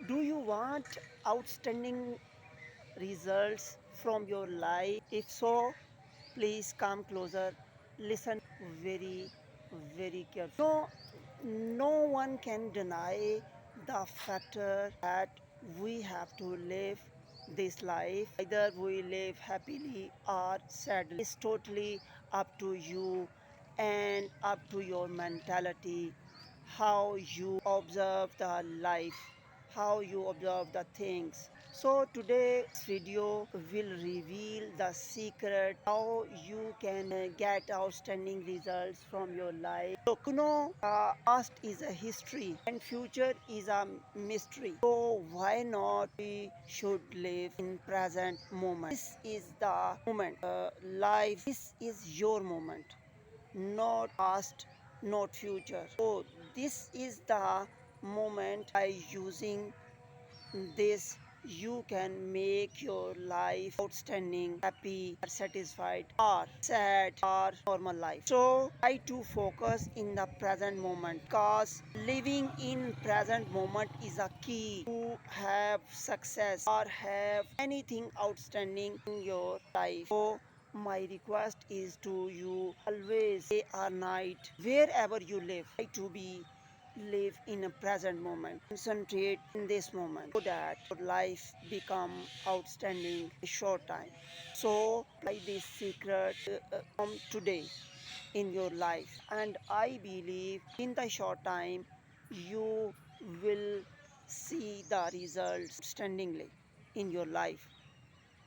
Do you want outstanding results from your life? If so, please come closer. Listen very, very carefully. No one can deny the factor that we have to live this life. Either we live happily or sadly. It's totally up to you and up to your mentality, how you observe the life, how you observe the things. So today's video will reveal the secret how you can get outstanding results from your life. So past is a history and future is a mystery. So why not we should live in present moment? This is the moment. Life. This is your moment, not past, not future. So this is the moment. By using this, you can make your life outstanding, happy, or satisfied, or sad, or normal life. So try to focus in the present moment, because living in present moment is a key to have success or have anything outstanding in your life. So my request is to you, always day or night, wherever you live, try to be live in a present moment. Concentrate in this moment so that your life become outstanding in a short time. So apply this secret from today in your life, and I believe in the short time you will see the results outstandingly in your life.